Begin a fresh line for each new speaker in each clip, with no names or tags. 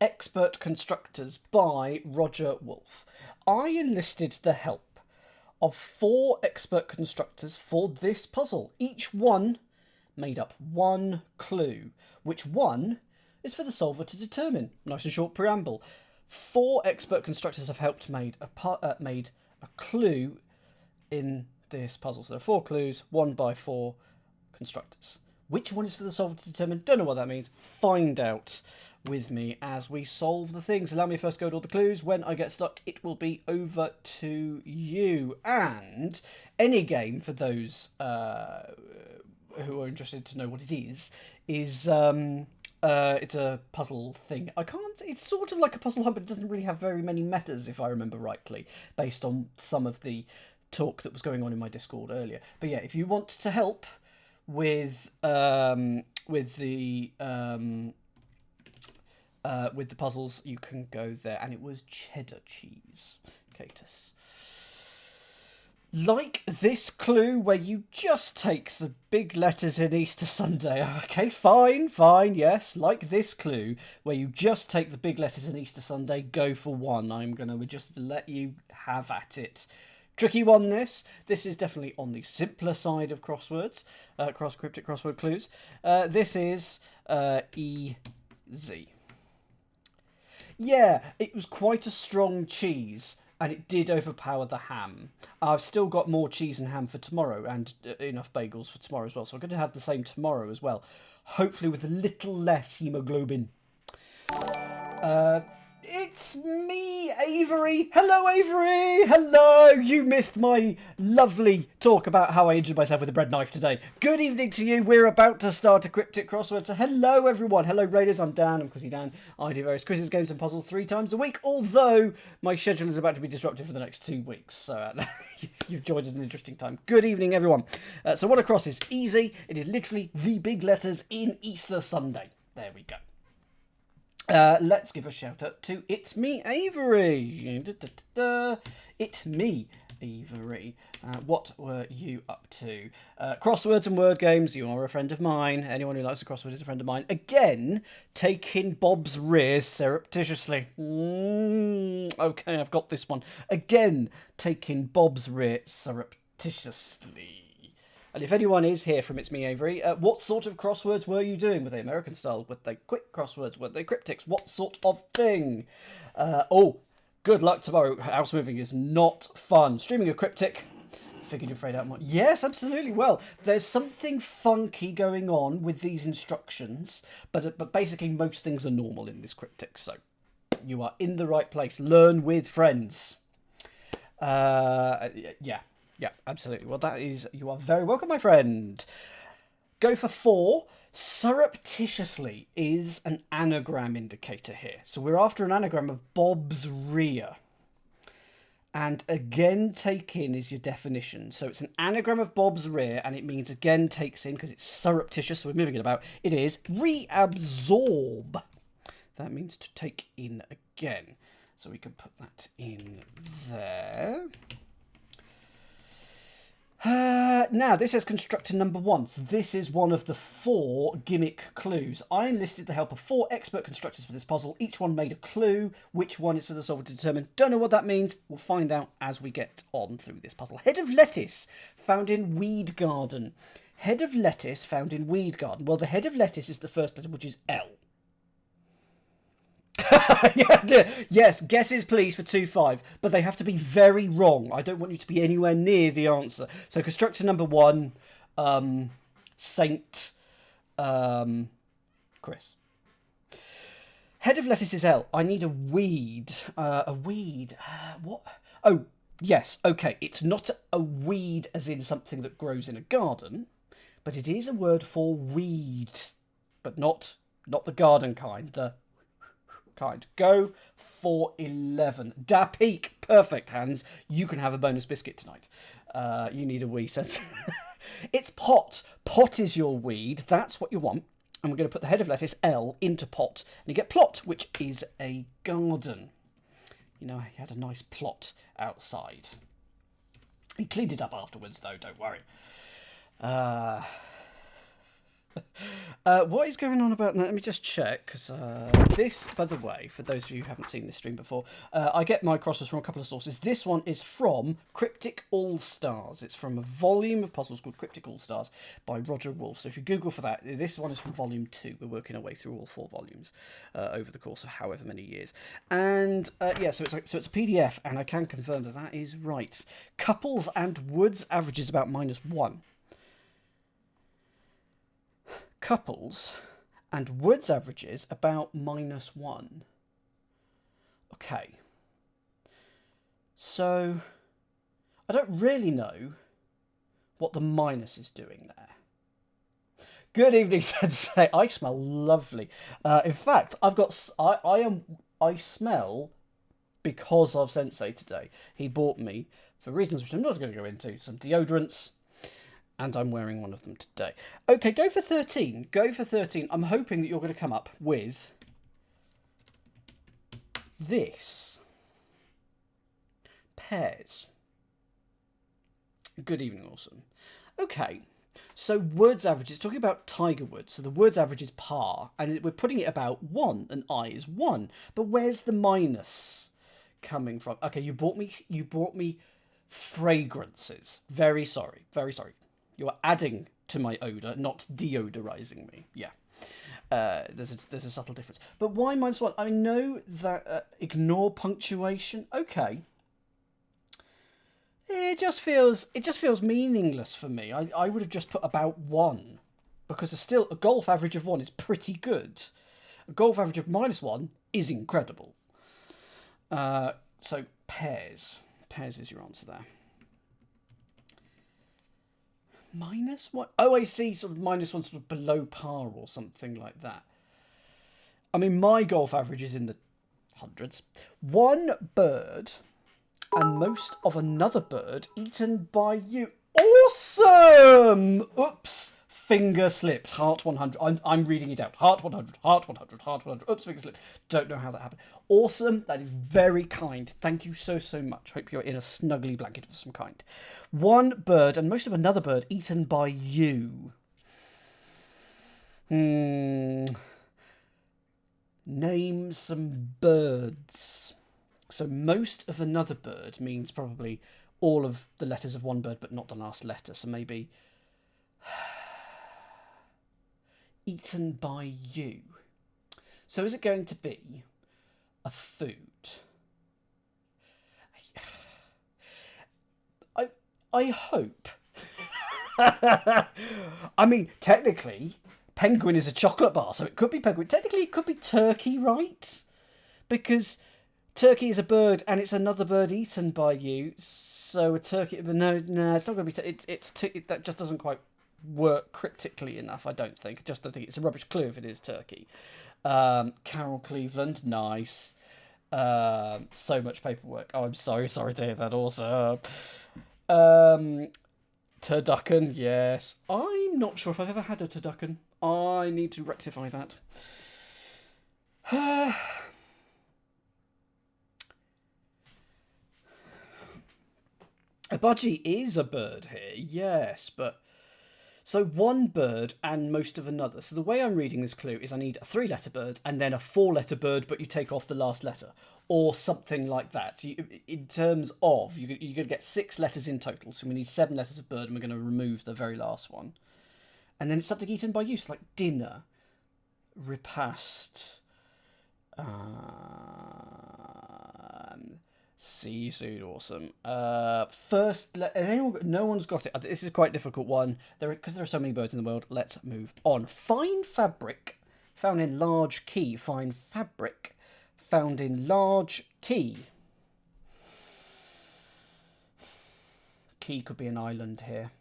Expert Constructors by Roger Wolff. I enlisted the help of 4 expert constructors for this puzzle. Each one made up one clue. Which one is for the solver to determine? Nice and short preamble. 4 expert constructors have helped made a clue in this puzzle. So there are 4 clues, 1 by 4 constructors. Which one is for the solver to determine? Don't know what that means. Find out with me as we solve the things. Allow me first to go to all the clues. When I get stuck, it will be over to you. And any game, for those who are interested to know what it is it's a puzzle thing. It's sort of like a puzzle hunt, but it doesn't really have very many metas, if I remember rightly, based on some of the talk that was going on in my Discord earlier. But yeah, if you want to help with the puzzles, you can go there. And it was cheddar cheese, Catus. Like this clue where you just take the big letters in Easter Sunday. Okay, fine, yes. Like this clue where you just take the big letters in Easter Sunday, go for 1. I'm going to just let you have at it. Tricky one, this. This is definitely on the simpler side of crosswords, cryptic crossword clues. This is easy. Yeah, it was quite a strong cheese, and it did overpower the ham. I've still got more cheese and ham for tomorrow, and enough bagels for tomorrow as well, so I'm going to have the same tomorrow as well. Hopefully with a little less hemoglobin. It's me, Avery. Hello, Avery. Hello. You missed my lovely talk about how I injured myself with a bread knife today. Good evening to you. We're about to start a cryptic crossword. So hello, everyone. Hello, Raiders. I'm Dan. I'm Quizzy Dan. I do various quizzes, games, and puzzles 3 times a week, although my schedule is about to be disrupted for the next 2 weeks. So you've joined us at an interesting time. Good evening, everyone. So what a cross is easy. It is literally the big letters in Easter Sunday. There we go. Let's give a shout out to It's Me, Avery. It's me, Avery. What were you up to? Crosswords and word games, you are a friend of mine. Anyone who likes a crossword is a friend of mine. Again, taking Bob's rears surreptitiously. Okay, I've got this one. Again, taking Bob's rear surreptitiously. And if anyone is here from It's Me, Avery, what sort of crosswords were you doing? Were they American style? Were they quick crosswords? Were they cryptics? What sort of thing? Good luck tomorrow. House moving is not fun. Streaming a cryptic. Figured you'd fade out more. Yes, absolutely. Well, there's something funky going on with these instructions, but basically most things are normal in this cryptic, so you are in the right place. Learn with friends. Yeah, absolutely. Well, you are very welcome, my friend. Go for 4. Surreptitiously is an anagram indicator here. So we're after an anagram of Bob's rear. And again, take in is your definition. So it's an anagram of Bob's rear, and it means again takes in, because it's surreptitious, so we're moving it about. It is reabsorb. That means to take in again. So we can put that in there. Now, this is constructor number 1. So this is one of the 4 gimmick clues. I enlisted the help of 4 expert constructors for this puzzle. Each one made a clue. Which one is for the solver to determine? Don't know what that means. We'll find out as we get on through this puzzle. Head of lettuce found in weed garden. Head of lettuce found in weed garden. Well, the head of lettuce is the first letter, which is L. Yes, guesses please for 2-5, but they have to be very wrong. I don't want you to be anywhere near the answer. So constructor number 1, Saint Chris. Head of lettuce is L. I need a weed. What? Oh, yes. Okay, it's not a weed as in something that grows in a garden, but it is a word for weed, but not the garden kind. The kind. Go for 11. Da peak. Perfect, Hans. You can have a bonus biscuit tonight. You need a wee sense. It's pot. Pot is your weed. That's what you want. And we're going to put the head of lettuce, L, into pot. And you get plot, which is a garden. You know, he had a nice plot outside. He cleaned it up afterwards, though. Don't worry. What is going on about that? Let me just check, because this, by the way, for those of you who haven't seen this stream before, I get my crosswords from a couple of sources. This one is from Cryptic All-Stars. It's from a volume of puzzles called Cryptic All-Stars by Roger Wolff. So if you Google for that, this one is from volume 2. We're working our way through all 4 volumes over the course of however many years. And yeah, so it's a PDF, and I can confirm that that is right. Couples and Woods averages about -1. Couples and Woods averages about -1. Okay. So I don't really know what the minus is doing there. Good evening, Sensei. I smell lovely. In fact, I've got I smell because of Sensei today. He bought me, for reasons which I'm not going to go into, some deodorants. And I'm wearing one of them today. Okay, go for 13. Go for 13. I'm hoping that you're going to come up with this. Pairs. Good evening, awesome. Okay, so Woods averages, talking about Tiger Woods, so the Woods average is par, and we're putting it about 1, and I is 1. But where's the minus coming from? Okay, you brought me fragrances. Very sorry, very sorry. You're adding to my odour, not deodorising me. Yeah. There's a subtle difference. But why -1? I know that ignore punctuation. Okay. It just feels meaningless for me. I would have just put about 1, because still a golf average of 1 is pretty good. A golf average of -1 is incredible. So pairs is your answer there. -1? Oh, I see. Sort of -1, sort of below par or something like that. I mean, my golf average is in the hundreds. One bird and most of another bird eaten by you. Awesome! Oops. Finger slipped. Heart 100. I'm reading it out. Heart 100. Heart 100. Heart 100. Oops, finger slipped. Don't know how that happened. Awesome. That is very kind. Thank you so much. Hope you're in a snuggly blanket of some kind. One bird and most of another bird eaten by you. Name some birds. So most of another bird means probably all of the letters of one bird, but not the last letter. So maybe eaten by you. So is it going to be a food? I hope. I mean, technically, penguin is a chocolate bar, so it could be penguin. Technically, it could be turkey, right? Because turkey is a bird, and it's another bird eaten by you. So a turkey, but no, it's not going to be. That just doesn't quite work cryptically enough. I don't think. I just don't think it's a rubbish clue if it is turkey. Carol Cleveland, nice. So much paperwork. Oh, I'm so sorry to hear that. Also, turducken, yes. I'm not sure if I've ever had a turducken. I need to rectify that. A budgie is a bird here, yes, but so one bird and most of another. So the way I'm reading this clue is I need a 3-letter bird and then a 4-letter bird, but you take off the last letter, or something like that. In terms of, you're going to get 6 letters in total, so we need 7 letters of bird, and we're going to remove the very last one. And then it's something eaten by use, like dinner, repast, see you soon, awesome. First, no one's got it. This is quite a difficult one. Because there are so many birds in the world. Let's move on. Fine fabric, found in large key. Fine fabric, found in large key. Key could be an island here.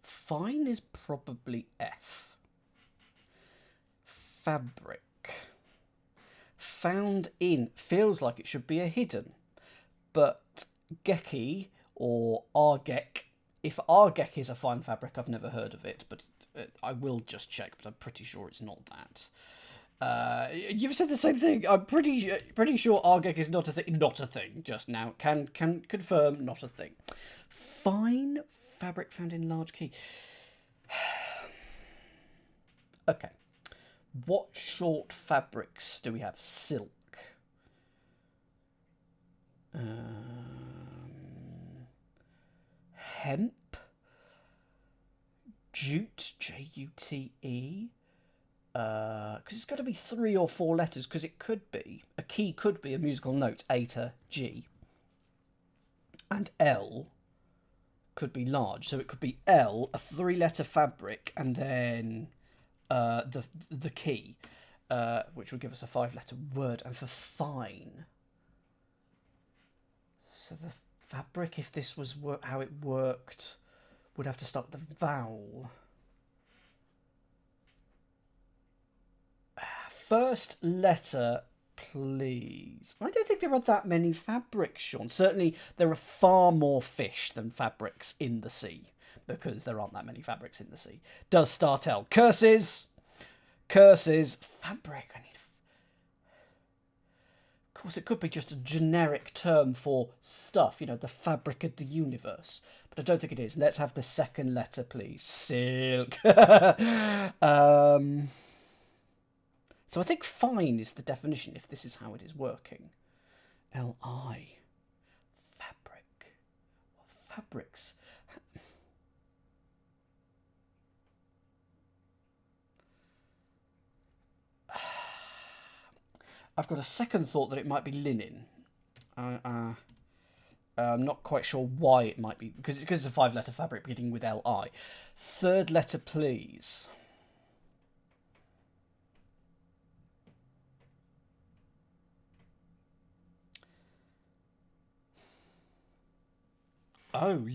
Fine is probably F. Fabric. Found in feels like it should be a hidden, but Geki or Argek. If Argek is a fine fabric, I've never heard of it, but I will just check. But I'm pretty sure it's not that. You've said the same thing. I'm pretty sure Argek is not a thing. Not a thing. Just now, can confirm not a thing. Fine fabric found in large key. Okay. What short fabrics do we have? Silk. Hemp. Jute. Jute. Because it's got to be 3 or 4 letters, because it could be, a key could be a musical note, A to G. And L could be large, so it could be L, a 3-letter fabric, and then the key, which would give us a 5-letter word. And for fine, so the fabric, if this was how it worked, would have to start with the vowel. First letter, please. I don't think there are that many fabrics, Sean. Certainly there are far more fish than fabrics in the sea, because there aren't that many fabrics in the sea. Does start L. Curses. Fabric. Of course, it could be just a generic term for stuff, the fabric of the universe. But I don't think it is. Let's have the second letter, please. Silk. So I think fine is the definition, if this is how it is working. L-I. Fabric. Fabrics. I've got a second thought that it might be linen. I'm not quite sure why it might be, because it's a 5-letter fabric beginning with L-I. Third letter, please. Oh,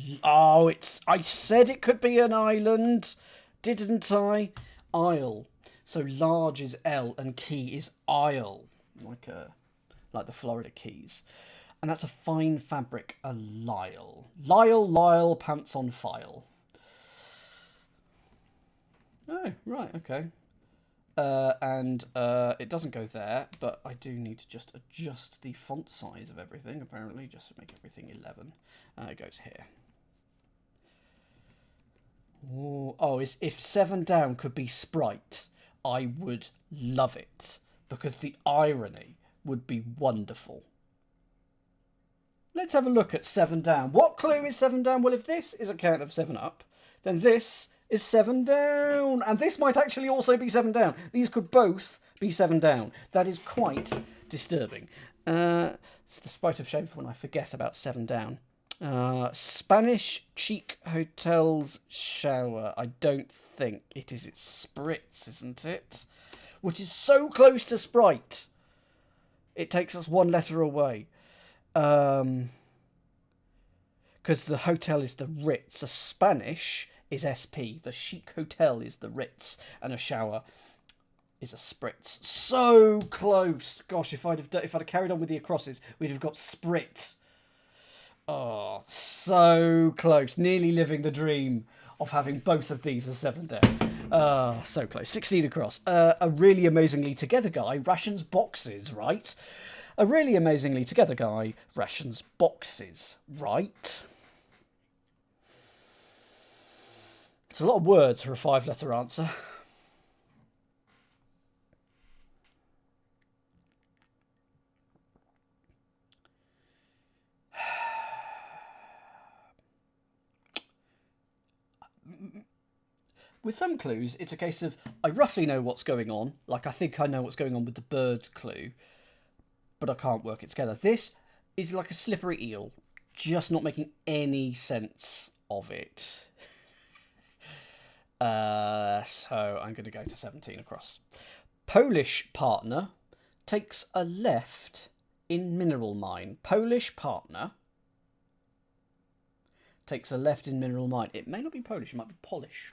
I said it could be an island, didn't I? Isle. So large is L and key is isle, like the Florida Keys. And that's a fine fabric, a lisle. Lisle, pants on file. Oh, right, okay. And it doesn't go there, but I do need to just adjust the font size of everything, apparently, just to make everything 11. It goes here. Ooh, oh, if 7 down could be Sprite, I would love it, because the irony would be wonderful. Let's have a look at 7 down. What clue is 7 down? Well, if this is a count of 7 up, then this is 7 down. And this might actually also be 7 down. These could both be 7 down. That is quite disturbing. It's the spite of shameful when I forget about 7 down. Spanish chic hotels shower. I don't think it is. It's spritz, isn't it? Which is so close to Sprite. It takes us 1 letter away. Because the hotel is the Ritz. A Spanish is SP. The chic hotel is the Ritz. And a shower is a spritz. So close. Gosh, if I'd have carried on with the acrosses, we'd have got sprit. Oh, so close. Nearly living the dream of having both of these as 7 down. So close. 16 across. A really amazingly together guy rations boxes, right? A really amazingly together guy rations boxes, right? It's a lot of words for a 5-letter answer. With some clues, it's a case of, I roughly know what's going on. Like, I think I know what's going on with the bird clue, but I can't work it together. This is like a slippery eel, just not making any sense of it. So I'm going to go to 17 across. Polish partner takes a left in mineral mine. Polish partner takes a left in mineral mine. It may not be Polish, it might be Polish.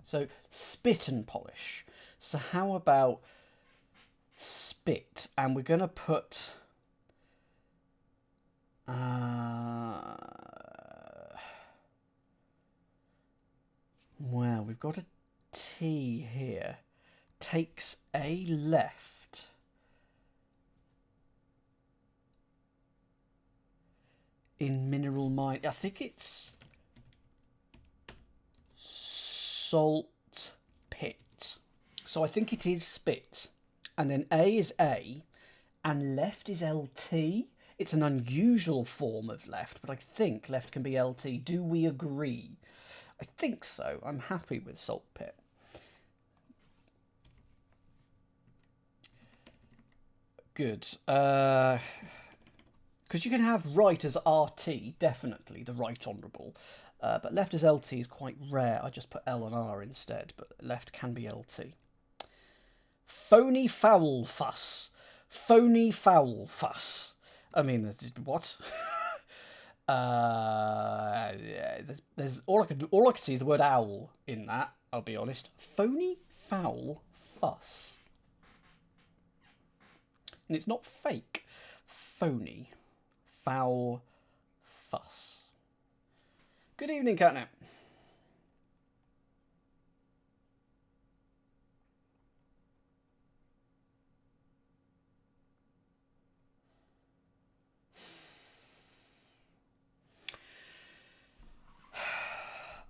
So spit and polish. So how about spit? And we're going to put... well, we've got a T here. takes a left. In mineral mine. I think it's salt pit. So I think it is spit. And then A is A. And left is LT. It's an unusual form of left, but I think left can be LT. Do we agree? I think so. I'm happy with salt pit. Good. Because you can have right as RT, definitely, the right honourable. But left as LT is quite rare. I just put L and R instead, but left can be LT. Phony foul fuss. Phony foul fuss. I mean, what? There's all I can see is the word owl in that. I'll be honest. Phony foul fuss. And it's not fake. Phony foul fuss. Good evening, Catnip.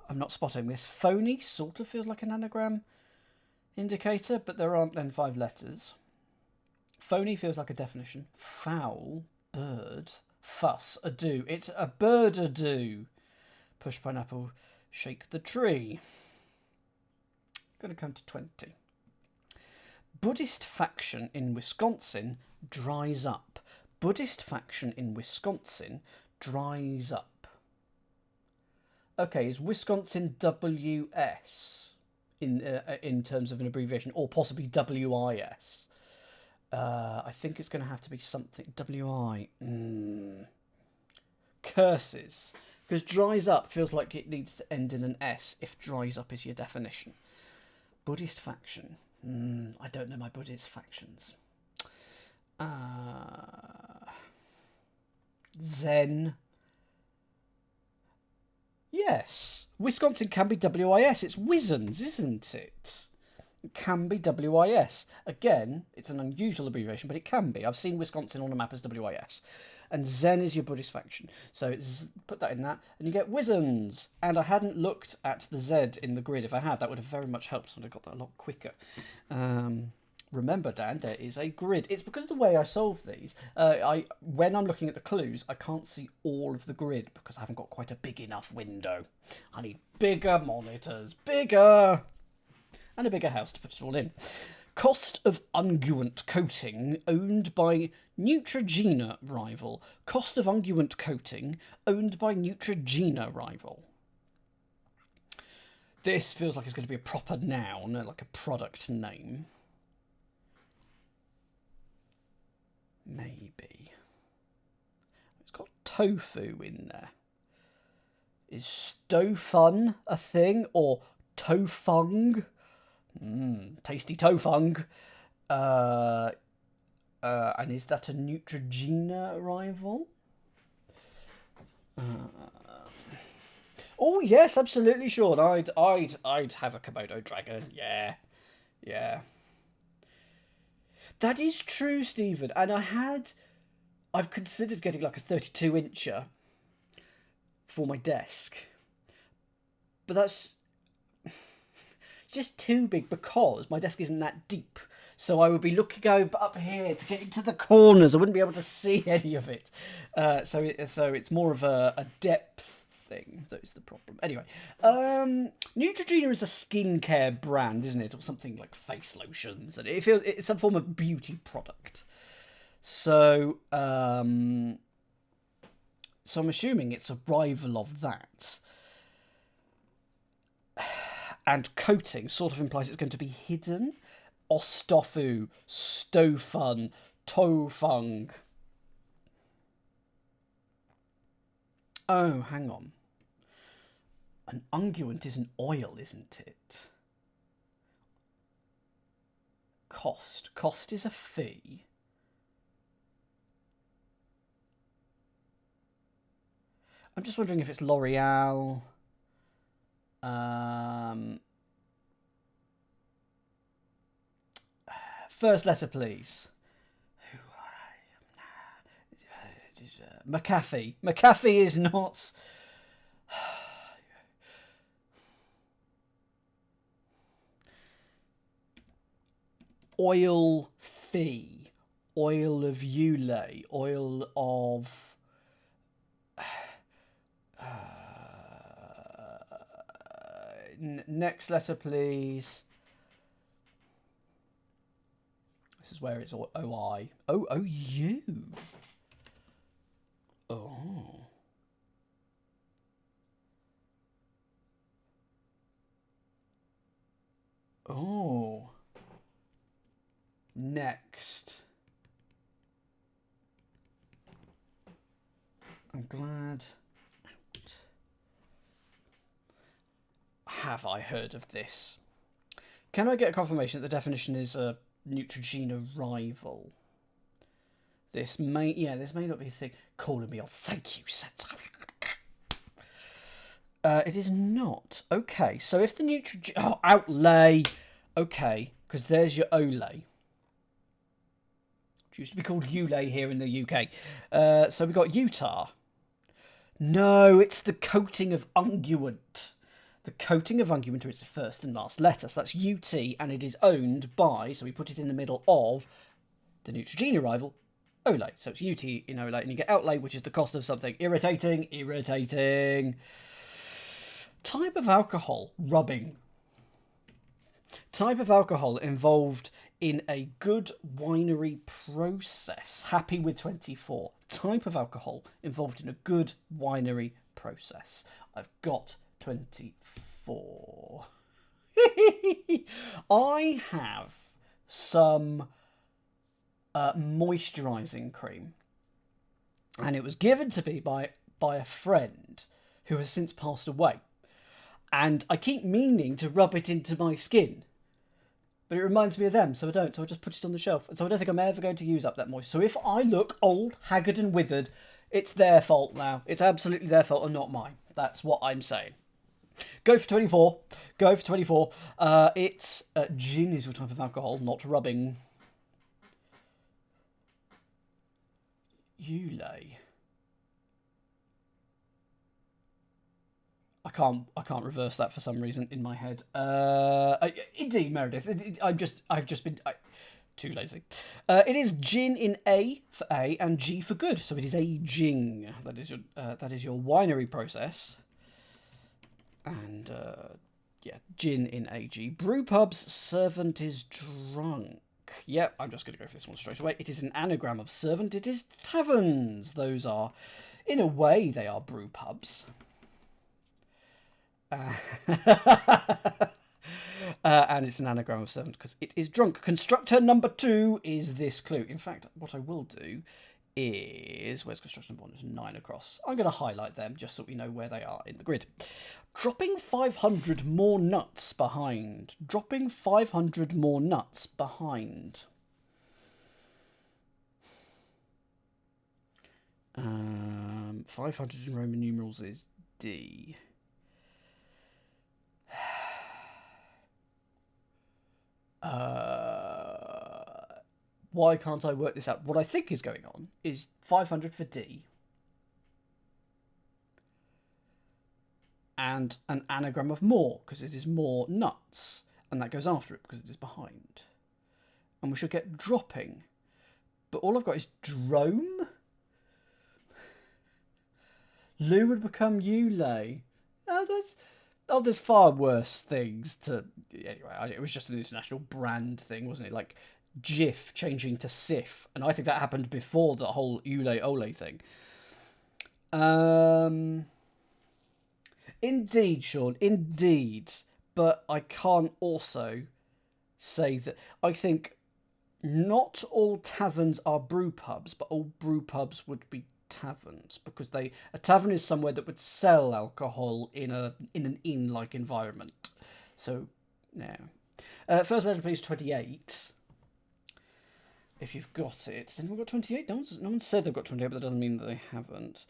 I'm not spotting this. Phony sort of feels like an anagram indicator, but there aren't then 5 letters. Phony feels like a definition. Foul, bird, fuss, ado. It's a bird ado. Push pineapple, shake the tree. Going to come to 20. Buddhist faction in Wisconsin dries up. Buddhist faction in Wisconsin dries up. Okay, is Wisconsin WS in terms of an abbreviation, or possibly WIS? I think it's going to have to be something WI. Curses, because dries up feels like it needs to end in an S if dries up is your definition. Buddhist faction. I don't know my Buddhist factions. Zen. Yes, Wisconsin can be WIS. It's Wizzens, isn't it? It can be WIS. Again, it's an unusual abbreviation, but it can be. I've seen Wisconsin on a map as WIS. And Zen is your Buddhist faction. So put that in that, and you get Wizzens. And I hadn't looked at the Z in the grid. If I had, that would have very much helped, and I got that a lot quicker. Remember, Dan, there is a grid. It's because of the way I solve these. When I'm looking at the clues, I can't see all of the grid because I haven't got quite a big enough window. I need bigger monitors, bigger, and a bigger house to put it all in. Cost of unguent coating owned by Neutrogena rival. Cost of unguent coating owned by Neutrogena rival. This feels like it's going to be a proper noun, like a product name. Maybe. It's got tofu in there. Is stofun a thing, or tofung? Tasty tofung. And is that a Neutrogena rival? Oh yes, absolutely, Sean. I'd have a Komodo dragon. Yeah. That is true, Stephen. And I've considered getting like a 32-incher for my desk. But that's just too big because my desk isn't that deep. So I would be looking up here to get into the corners. I wouldn't be able to see any of it. So it's more of a depth thing. That is the problem. Anyway, Neutrogena is a skincare brand, isn't it? Or something like face lotions. And it's some form of beauty product. So I'm assuming it's a rival of that. And coating sort of implies it's going to be hidden. Ostofu, stofun, tofung. Oh, hang on. An unguent is an oil, isn't it? Cost. Cost is a fee. I'm just wondering if it's L'Oreal. First letter, please. McAfee. McAfee is not... Oil fee. Oil of Ulay. Oil of... next letter, please. This is where it's OI. OOU. Oh. Oh. Next. I'm glad. Have I heard of this? Can I get a confirmation that the definition is a Neutrogena rival? This may not be a thing. Calling me on. Thank you, Sensei. It is not. Okay, so if the Neutrogena... Oh, outlay. Okay, because there's your Olay. It used to be called Ulay here in the UK. So we got Utah. No, it's the coating of unguent. The coating of unguent is the first and last letter. So that's UT, and it is owned by, so we put it in the middle of the Neutrogena rival, Olay. So it's UT in Olay, and you get outlay, which is the cost of something. Irritating. Type of alcohol, rubbing. Type of alcohol involved in a good winery process. Happy with 24. Type of alcohol involved in a good winery process. I've got 24. I have some moisturising cream, and it was given to me by a friend who has since passed away, and I keep meaning to rub it into my skin, but it reminds me of them, so I don't. So I just put it on the shelf, and so I don't think I'm ever going to use up that moisture. So if I look old, haggard and withered, it's their fault now. It's absolutely their fault and not mine. That's what I'm saying. Go for 24. Go for 24. It's gin is your type of alcohol, not rubbing. Ulay. I can't reverse that for some reason in my head. Indeed, Meredith. I've just been too lazy. It is gin in A for A and G for good. So it is aging. That is your winery process. And yeah, gin in AG. Brewpub's servant is drunk. Yep, I'm just going to go for this one straight away. It is an anagram of servant. It is taverns. Those are, in a way, they are brewpubs. And it's an anagram of servant because it is drunk. Constructor number 2 is this clue. In fact, what I will do is... Where's construction number 1? There's 9 across. I'm going to highlight them just so we know where they are in the grid. Dropping 500 more nuts behind. Dropping 500 more nuts behind. 500 in Roman numerals is D. Why can't I work this out? What I think is going on is 500 for D. And an anagram of more, because it is more nuts. And that goes after it, because it is behind. And we should get dropping. But all I've got is drome. Lou would become Ulay. There's far worse things to... Anyway, it was just an international brand thing, wasn't it? Like Jif changing to Sif. And I think that happened before the whole Ulay thing. Indeed, Sean, indeed. But I can't also say that... I think not all taverns are brew pubs, but all brew pubs would be taverns, because a tavern is somewhere that would sell alcohol in an inn-like environment. So, yeah. First letter, please, 28. If you've got it. Has anyone got 28? No one said they've got 28, but that doesn't mean that they haven't.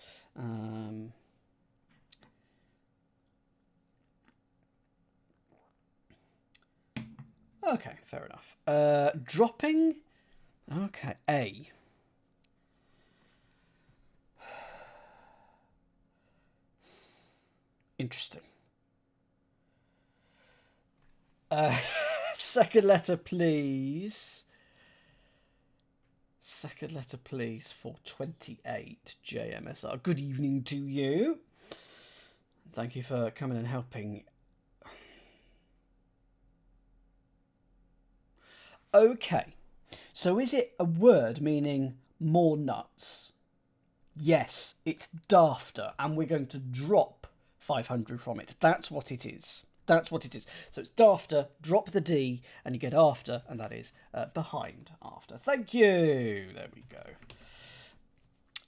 Okay, fair enough. Dropping. Okay, A. Interesting. Second letter, please. Second letter, please, for 28 JMSR. Good evening to you. Thank you for coming and helping. Okay, so is it a word meaning more nuts? Yes, it's dafter, and we're going to drop 500 from it. That's what it is. That's what it is. So it's dafter, drop the D, and you get after, and that is behind after. Thank you. There we go.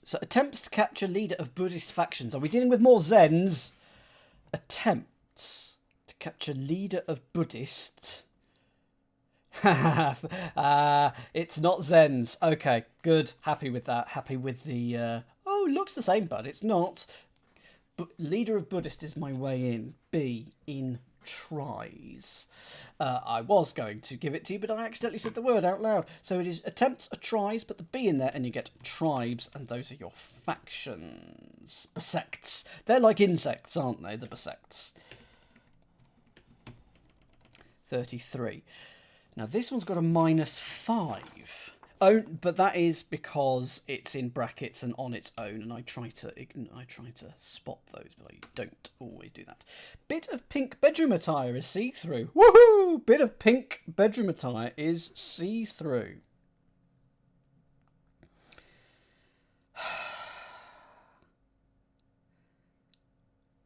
So attempts to capture leader of Buddhist factions. Are we dealing with more Zens? Attempts to capture leader of Buddhist. It's not Zens. Okay, good. Happy with that. Happy with the... oh, looks the same, but it's not. But leader of Buddhist is my way in. B, in tries. I was going to give it to you, but I accidentally said the word out loud. So it is attempts are tries, but the B in there, and you get tribes, and those are your factions. Besects. They're like insects, aren't they? The besects. 33. Now this one's got a -5. Oh, but that is because it's in brackets and on its own, and I try to spot those, but I don't always do that. Bit of pink bedroom attire is see-through. Woohoo! Bit of pink bedroom attire is see-through.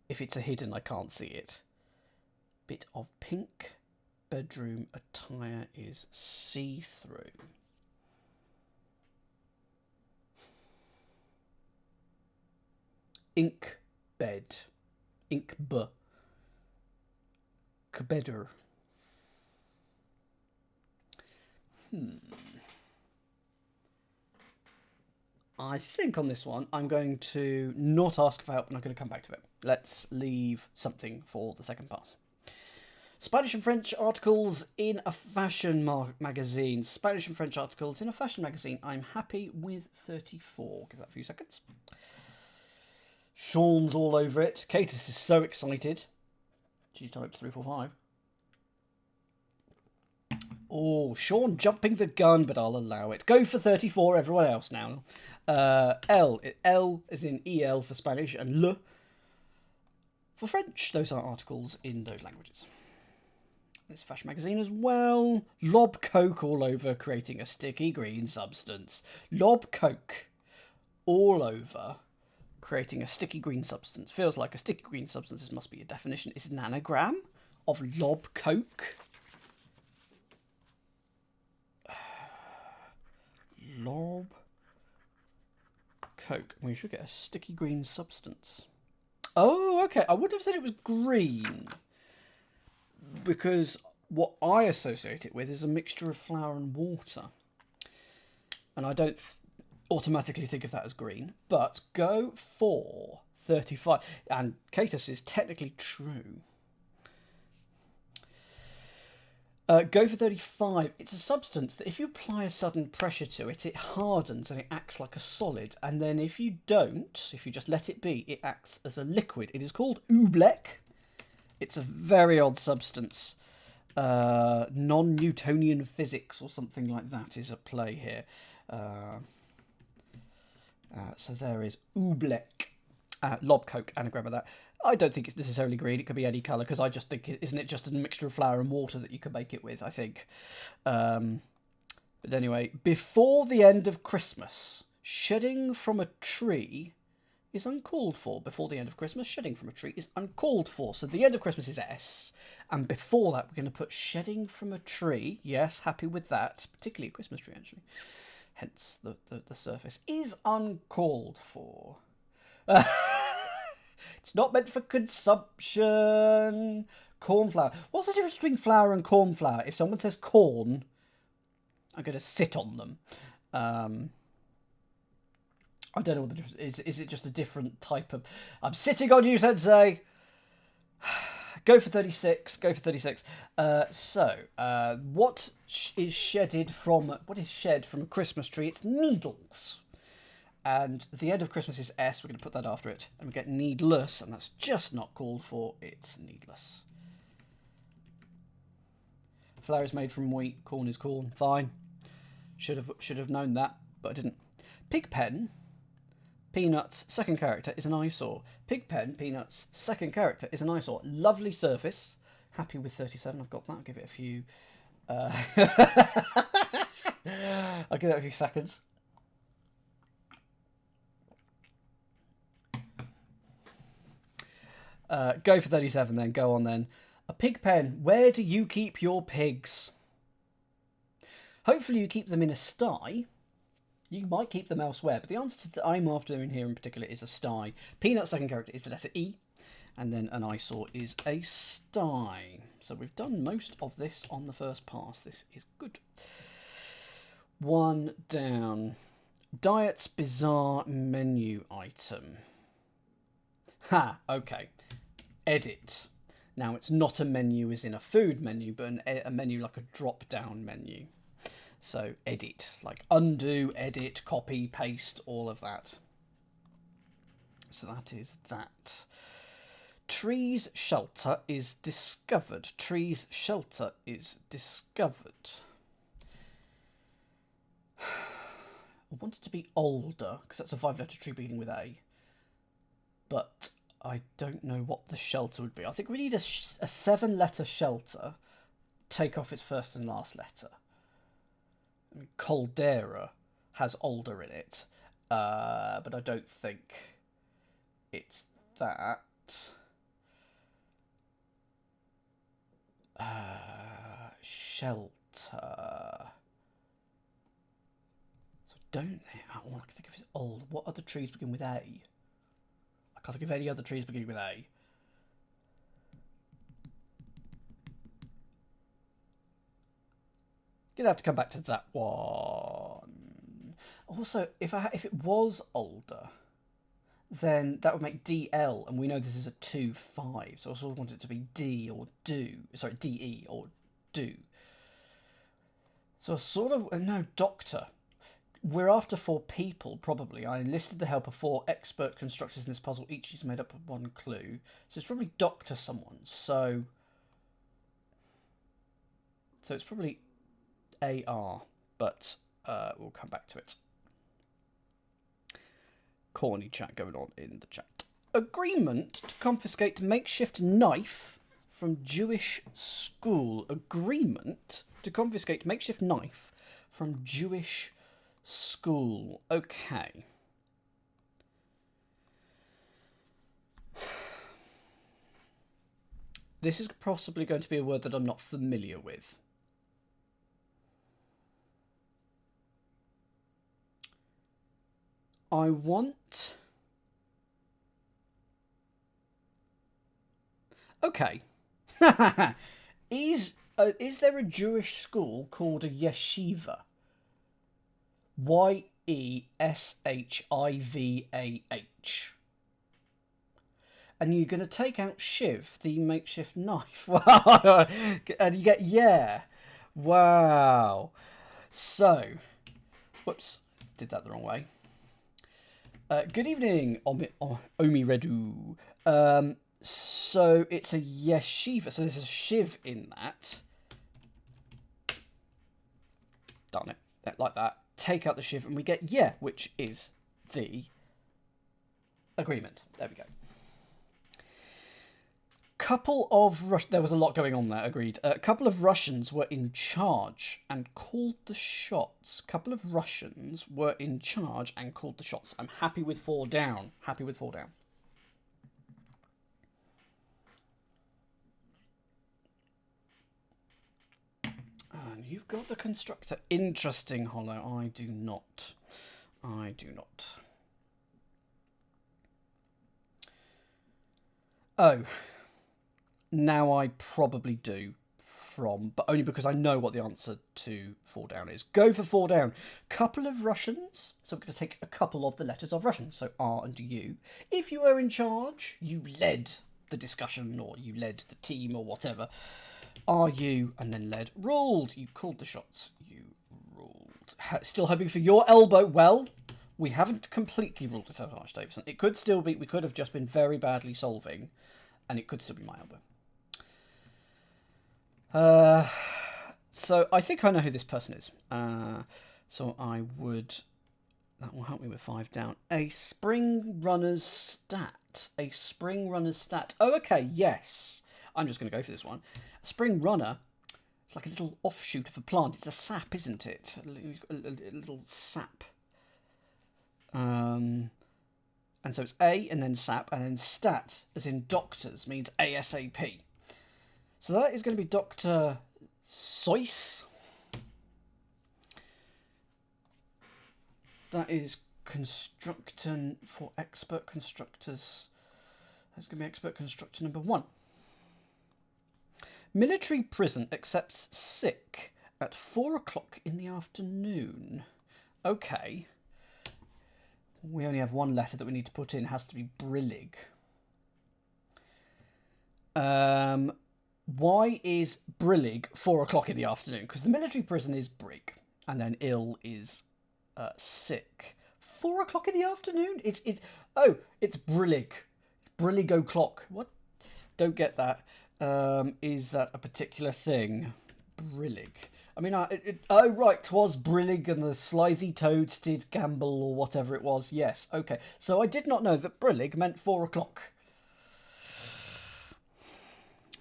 If it's a hidden, I can't see it. Bit of pink bedroom attire is see-through. Ink bed. Ink b. Kbeder. I think on this one, I'm going to not ask for help, and I'm going to come back to it. Let's leave something for the second pass. Spanish and French articles in a fashion magazine. Spanish and French articles in a fashion magazine. I'm happy with 34. Give that a few seconds. Sean's all over it. Katis is so excited. She's typed 345. Oh, Sean jumping the gun, but I'll allow it. Go for 34, everyone else now. L is in EL for Spanish, and Le for French. Those are articles in those languages. This fashion magazine as well. Lob Coke all over, creating a sticky green substance. Lob Coke all over, creating a sticky green substance. Feels like a sticky green substance. This must be a definition. Is it an anagram of Lob Coke? Lob Coke. We should get a sticky green substance. Oh, okay. I would have said it was green, because what I associate it with is a mixture of flour and water. And I don't automatically think of that as green, but go for 35. And Catus is technically true. Go for 35. It's a substance that if you apply a sudden pressure to it, it hardens and it acts like a solid. And then if you don't, if you just let it be, it acts as a liquid. It is called oobleck. It's a very odd substance. Non-Newtonian physics or something like that is at play here. So there is oobleck. Lob Coke, anagram of that. I don't think it's necessarily green. It could be any colour, because I just think, isn't it just a mixture of flour and water that you can make it with, I think. But anyway, before the end of Christmas, shedding from a tree is uncalled for. Before the end of Christmas, shedding from a tree is uncalled for. So the end of Christmas is S, and before that we're going to put shedding from a tree. Yes, happy with that, particularly a Christmas tree, actually. Hence the surface is uncalled for. It's not meant for consumption. Cornflour. What's the difference between flour and cornflour? If someone says corn, I'm going to sit on them. I don't know what the difference is. Is it just a different type of... I'm sitting on you, Sensei. Go for 36. Go for 36. What is shed from a Christmas tree? It's needles. And the end of Christmas is S. We're going to put that after it. And we get needless, and that's just not called for. It's needless. Flour is made from wheat. Corn is corn. Fine. Should have known that, but I didn't. Pigpen. Peanuts, second character, is an eyesore. Pigpen, Peanuts, second character, is an eyesore. Lovely surface. Happy with 37. I've got that. I'll give it a few... I'll give that a few seconds. Go for 37 then. Go on then. A pig pen. Where do you keep your pigs? Hopefully you keep them in a sty. You might keep them elsewhere, but the answer that I'm after in here in particular is a sty. Peanut second character is the letter E, and then an eyesore is a sty. So we've done most of this on the first pass. This is good. One down. Diet's bizarre menu item. Ha, okay. Edit. Now it's not a menu as in a food menu, but a menu like a drop-down menu. So edit, like undo, edit, copy, paste, all of that. So that is that. Tree's shelter is discovered. Tree's shelter is discovered. I want it to be older, because that's a 5-letter tree beginning with A. But I don't know what the shelter would be. I think we need a 7-letter shelter. Take off its first and last letter. I mean, Caldera has older in it, but I don't think it's that. Shelter. So don't they? All I can think of is old. What other trees begin with A? I can't think of any other trees beginning with A. Gonna have to come back to that one. Also, if it was older, then that would make DL, and we know this is a 2-5, so I sort of want it to be D or do. Sorry, DE or do. So sort of no doctor. We're after 4 people, probably. I enlisted the help of 4 expert constructors in this puzzle. Each is made up of 1 clue. So it's probably doctor someone. So it's probably AR, but we'll come back to it. Corny chat going on in the chat. Agreement to confiscate makeshift knife from Jewish school. Agreement to confiscate makeshift knife from Jewish school. Okay. This is possibly going to be a word that I'm not familiar with. I want... Okay. Is there a Jewish school called a yeshiva? YESHIVAH. And you're going to take out Shiv, the makeshift knife. Wow. And you get yeah. Wow. So, whoops, did that the wrong way. Good evening, Omi Redu. So it's a yeshiva. So there's a shiv in that. Darn it. Like that. Take out the shiv and we get yeah, which is the agreement. There we go. There was a lot going on there, agreed. A couple of Russians were in charge and called the shots. I'm happy with 4 down. Happy with 4 down. And you've got the constructor. Interesting, Hollow. I do not. Oh. Now I probably do but only because I know what the answer to 4 down is. Go for 4 down. Couple of Russians. So we're going to take a couple of the letters of Russian. So R and U. If you were in charge, you led the discussion, or you led the team, or whatever. Are you, and then led, ruled. You called the shots. You ruled. Still hoping for your elbow. Well, we haven't completely ruled it out, Arch Davison. It could still be, we could have just been very badly solving, and it could still be my elbow. So I think I know who this person is. So I would... That will help me with 5 down. A spring runner's stat. A spring runner's stat. Oh, okay, yes. I'm just going to go for this one. A spring runner, it's like a little offshoot of a plant. It's a sap, isn't it? A little sap. And so it's A and then sap and then stat, as in doctors, means ASAP. So that is going to be Dr. Seuss. That is constructor for expert constructors. That's going to be expert constructor number 1. Military prison accepts sick at 4 o'clock in the afternoon. Okay. We only have one letter that we need to put in. It has to be Brillig. Why is Brillig 4 o'clock in the afternoon? Because the military prison is Brig, and then ill is sick. 4 o'clock in the afternoon? It's Brillig. It's Brillig o'clock. What? Don't get that. Is that a particular thing? Brillig. I mean, oh right, 'twas Brillig and the slithy toads did gambol, or whatever it was. Yes, okay. So I did not know that Brillig meant 4 o'clock.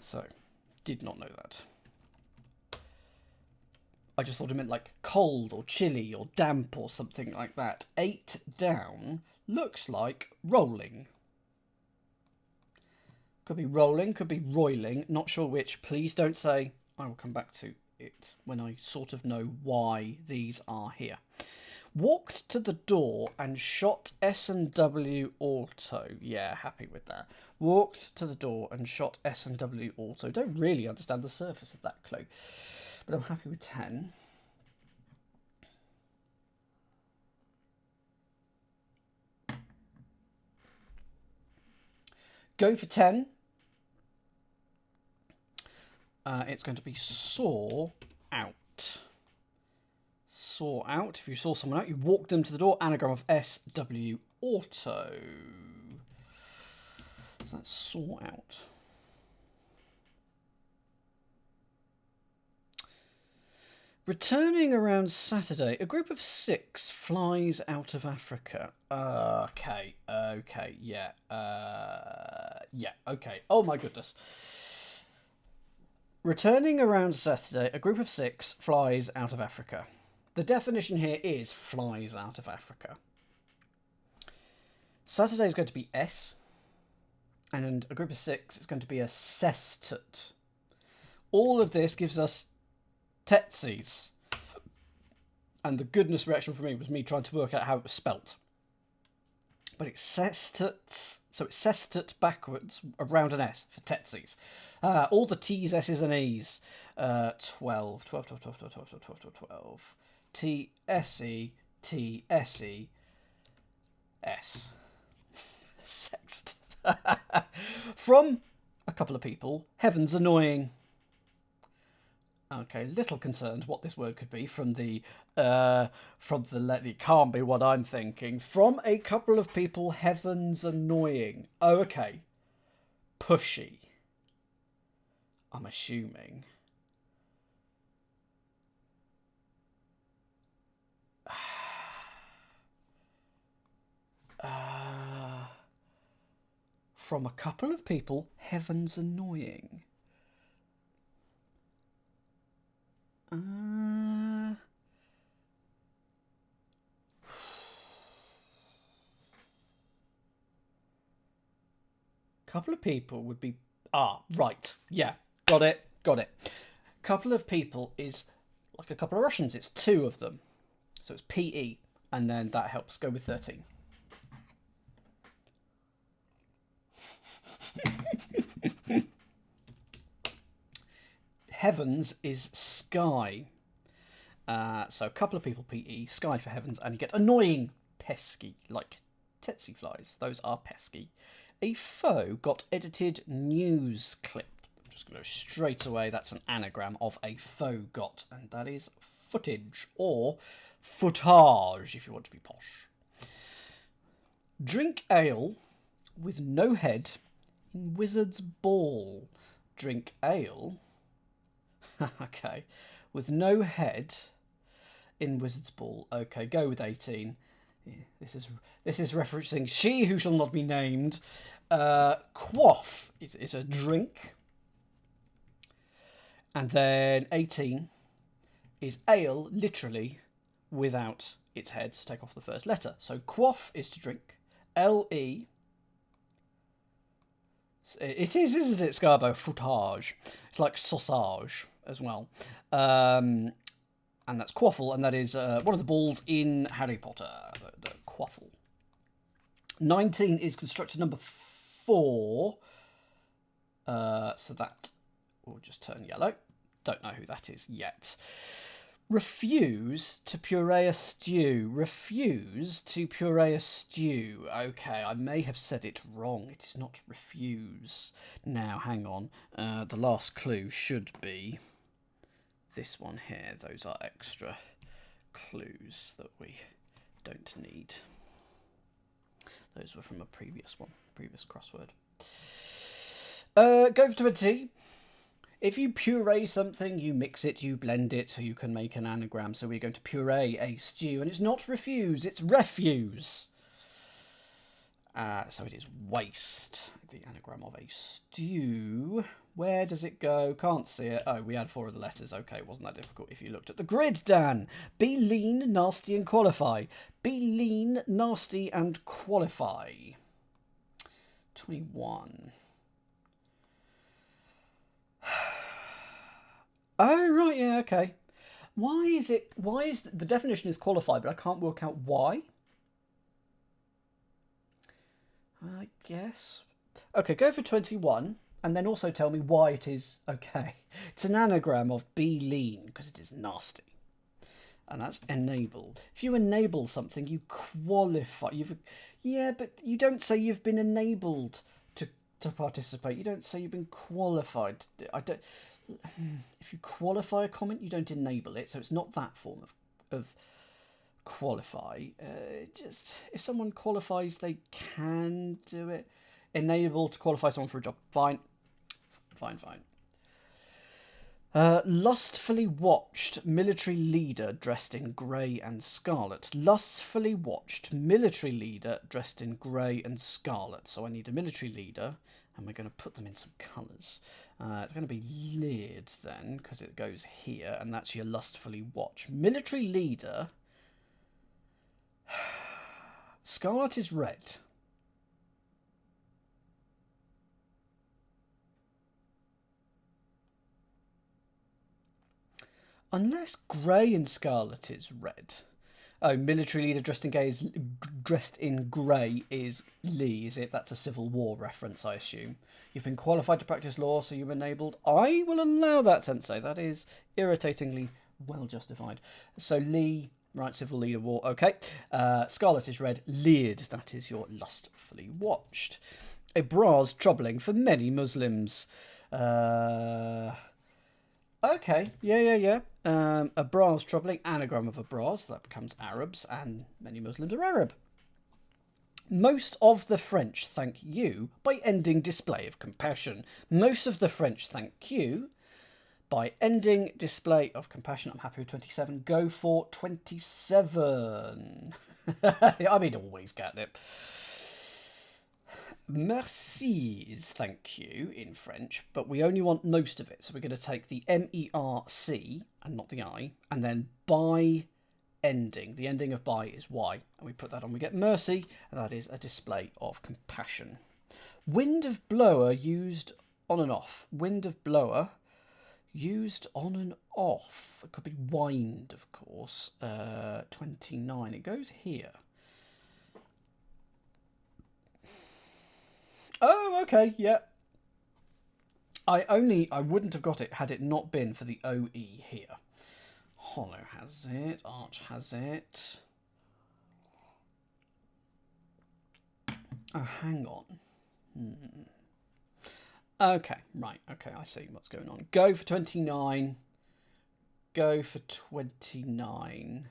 So, did not know that. I just thought it meant like cold or chilly or damp or something like that. 8 down looks like rolling. Could be rolling, could be roiling, not sure which. Please don't say. I will come back to it when I sort of know why these are here. Walked to the door and shot S&W auto. Yeah, happy with that. Walked to the door and shot S&W auto. Don't really understand the surface of that clue, but I'm happy with 10. Go for 10. It's going to be saw out. Saw out. If you saw someone out, you walked them to the door. Anagram of SW auto. So that's saw out. Returning around Saturday, a group of 6 flies out of Africa. Okay, yeah. Yeah, okay. Oh my goodness. Returning around Saturday, a group of 6 flies out of Africa. The definition here is flies out of Africa. Saturday is going to be S, and a group of 6 is going to be a sestet. All of this gives us tetsies. And the goodness reaction for me was me trying to work out how it was spelt. But it's sestet, so it's sestet backwards around an S for tetsies. All the T's, S's and E's. 12. T, S, E, T, S, E, S. Sextet. From a couple of people, heaven's annoying. Okay, little concerned what this word could be from the it can't be what I'm thinking. From a couple of people, heaven's annoying. Oh, okay. Pushy. I'm assuming. From a couple of people, heaven's annoying. Couple of people would be... right. Yeah, got it. Couple of people is like a couple of Russians. It's 2 of them. So it's PE. And then that helps. Go with 13. Heavens is sky. So a couple of people PE, sky for heavens, and you get annoying, pesky, like tsetse flies. Those are pesky. A foe got edited news clip. I'm just going to go straight away. That's an anagram of a foe got, and that is footage or footage if you want to be posh. Drink ale with no head in Wizard's Ball. Drink ale. Okay. With no head in Wizard's Ball. Okay, go with 18. This is referencing She Who Shall Not Be Named. Quaff is a drink. And then 18 is ale, literally, without its head. So take off the first letter. So quaff is to drink. L-E. It is, isn't it, Scarbo? Footage. It's like sausage as well. And that's quaffle, and that is one of the balls in Harry Potter. The quaffle. 19 is constructor number 4. So that will just turn yellow. Don't know who that is yet. Refuse to puree a stew. Refuse to puree a stew. Okay, I may have said it wrong. It is not refuse. Now, hang on. The last clue should be this one here. Those are extra clues that we don't need. Those were from a previous crossword. Go to a T. If you puree something, you mix it, you blend it, so you can make an anagram. So we're going to puree a stew, and it's not refuse, it's refuse. So it is waste, the anagram of a stew. Where does it go? Can't see it. Oh, we had 4 of the letters. Okay, it wasn't that difficult if you looked at the grid, Dan. Be lean, nasty, and qualify. Be lean, nasty, and qualify. 21. Oh, right, yeah, okay. Why is the definition is qualified, but I can't work out why? I guess. Okay, go for 21, and then also tell me why it is okay. It's an anagram of be lean, because it is nasty. And that's enable. If you enable something, you qualify. Yeah, but you don't say you've been enabled to participate. You don't say you've been qualified. If you qualify a comment, you don't enable it, so it's not that form of qualify. Just if someone qualifies, they can do it. Enable to qualify someone for a job. Fine. Lustfully watched military leader dressed in grey and scarlet. Lustfully watched military leader dressed in grey and scarlet. So I need a military leader, and we're going to put them in some colours. It's going to be lid then, because it goes here, and that's your lustfully watch. Military leader. Scarlet is red. Unless grey and scarlet is red. Oh, military leader dressed in grey is Lee, is it? That's a Civil War reference, I assume. You've been qualified to practice law, so you're enabled. I will allow that, Sensei. That is irritatingly well justified. So Lee, right, Civil Leader War, okay. Scarlet is red. Leered, that is your lustfully watched. A bra's troubling for many Muslims. Okay, yeah. A bra's troubling, anagram of a bras, that becomes Arabs, and many Muslims are Arab. Most of the French thank you by ending display of compassion. Most of the French thank you by ending display of compassion. I'm happy with 27. Go for 27. I mean, always get it. Merci is thank you in French, but we only want most of it. So we're going to take the M-E-R-C and not the I, and then by ending. The ending of by is Y, and we put that on. We get mercy, and that is a display of compassion. Wind of blower used on and off. Wind of blower used on and off. It could be wind, of course. 29. It goes here. Oh, okay, yeah. I wouldn't have got it had it not been for the OE here. Hollow has it. Arch has it. Oh, hang on. Okay, right. Okay, I see what's going on. Go for 29. Go for 29.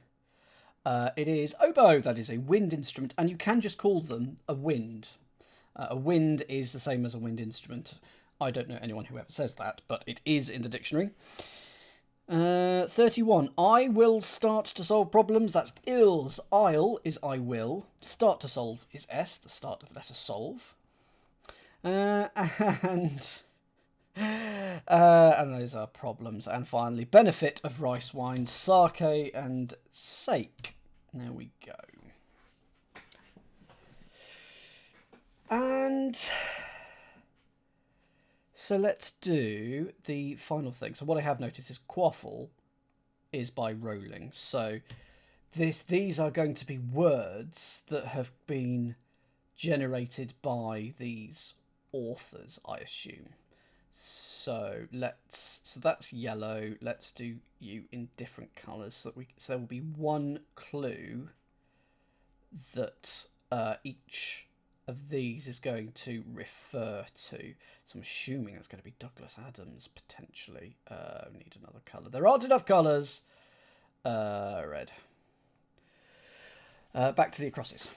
It is oboe. That is a wind instrument, and you can just call them a wind. A wind is the same as a wind instrument. I don't know anyone who ever says that, but it is in the dictionary. 31. I will start to solve problems. That's ills. I'll is I will. Start to solve is S, the start of the letter solve. And those are problems. And finally, benefit of rice wine, sake and sake. There we go. And so let's do the final thing. So what I have noticed is quaffle is by rolling. So these are going to be words that have been generated by these authors, I assume. So that's yellow. Let's do you in different colours so there will be one clue that each of these is going to refer to. So I'm assuming that's going to be Douglas Adams potentially. We need another colour. There aren't enough colours. Red. Back to the acrosses.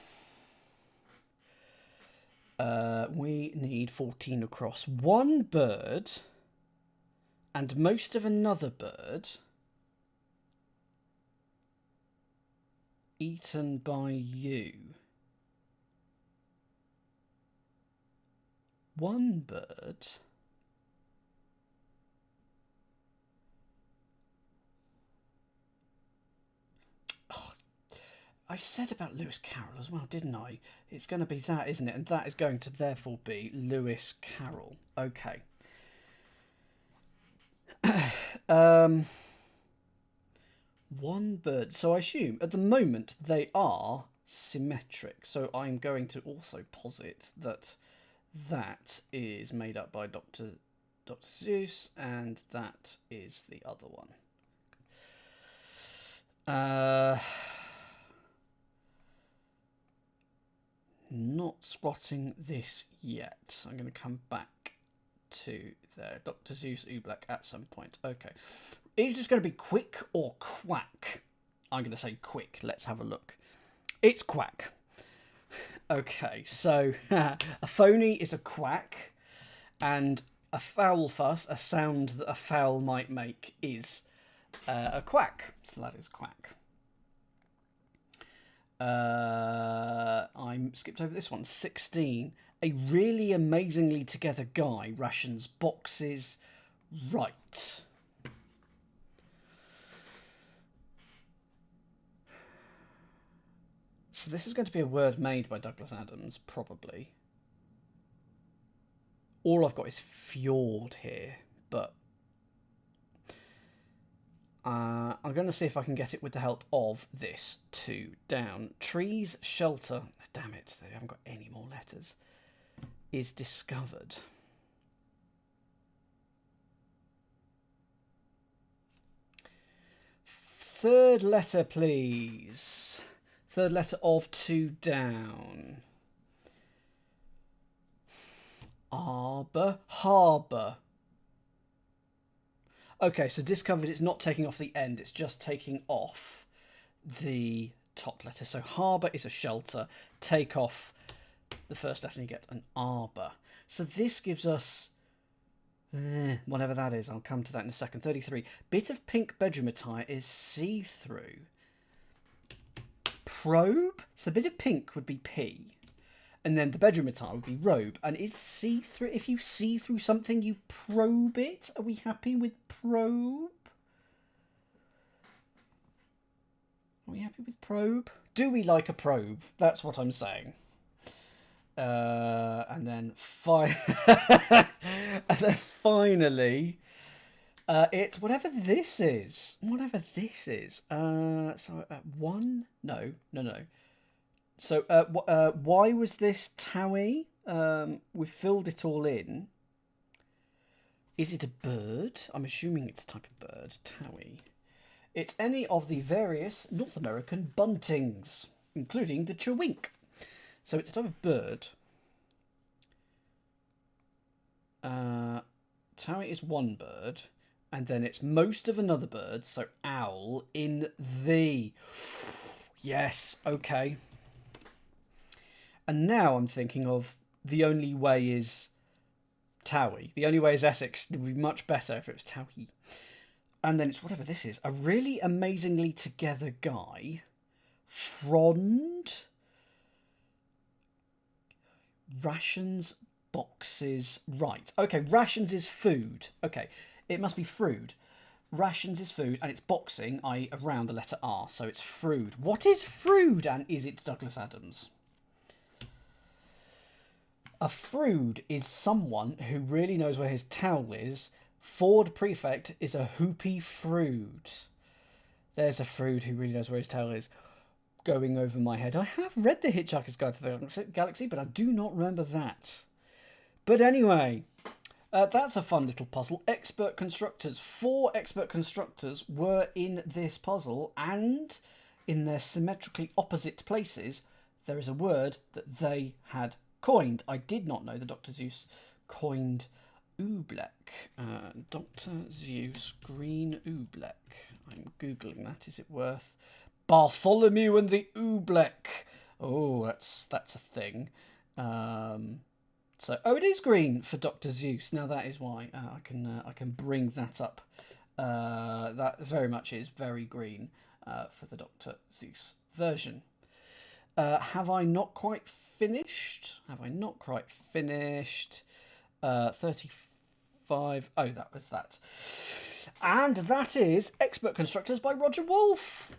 We need 14 across. One bird and most of another bird eaten by you. One bird I said about Lewis Carroll as well, didn't I? It's going to be that, isn't it? And that is going to therefore be Lewis Carroll. Okay. One bird. So I assume at the moment they are symmetric. So I'm going to also posit that that is made up by Dr. Seuss, and that is the other one. Not spotting this yet. I'm going to come back to there. Dr. Seuss Oobleck at some point. Okay. Is this going to be quick or quack? I'm going to say quick. Let's have a look. It's quack. Okay, so a phony is a quack, and a foul fuss, a sound that a fowl might make, is a quack. So that is quack. I skipped over this one. 16. A really amazingly together guy rations boxes right. So this is going to be a word made by Douglas Adams, probably. All I've got is fjord here, but I'm going to see if I can get it with the help of this 2 down. Trees, shelter, damn it, they haven't got any more letters, is discovered. Third letter, please. Third letter of 2 down. Arbor, harbour. Okay, so discovered, it's not taking off the end, it's just taking off the top letter. So harbour is a shelter. Take off the first letter and you get an arbour. So this gives us, whatever that is, I'll come to that in a second. 33. Bit of pink bedroom attire is see-through. Probe? So a bit of pink would be P. And then the bedroom attire would be robe. And is see-through, if you see through something, you probe it? Are we happy with probe? Are we happy with probe? Do we like a probe? That's what I'm saying. And then finally, it's whatever this is. Whatever this is. So 1? No. So why was this Towie? We've filled it all in. Is it a bird? I'm assuming it's a type of bird. Towie. It's any of the various North American buntings, including the chewink. So it's a type of bird. Towie is one bird, and then it's most of another bird, so owl in the... Yes, okay. And now I'm thinking of the only way is Towie. The only way is Essex. It would be much better if it was Towie. And then it's whatever this is. A really amazingly together guy. Frond. Rations, boxes. Right. Okay, rations is food. Okay, it must be fruit. Rations is food, and it's boxing, i.e. around the letter R, so it's fruit. What is fruit, and is it Douglas Adams? A frood is someone who really knows where his towel is. Ford Prefect is a hoopy frood. There's a frood who really knows where his towel is. Going over my head. I have read The Hitchhiker's Guide to the Galaxy, but I do not remember that. But anyway, that's a fun little puzzle. Expert constructors. 4 expert constructors were in this puzzle, and in their symmetrically opposite places, there is a word that they had coined. I did not know that Dr. Zeus coined oobleck. Dr. Zeus green oobleck. I'm Googling that. Is it worth... Bartholomew and the oobleck. Oh, that's a thing. It is green for Dr. Zeus. Now that is why I can bring that up. That very much is very green for the Dr. Zeus version. Have I not quite finished? 35. Oh, that was that. And that is Expert Constructors by Roger Wolff.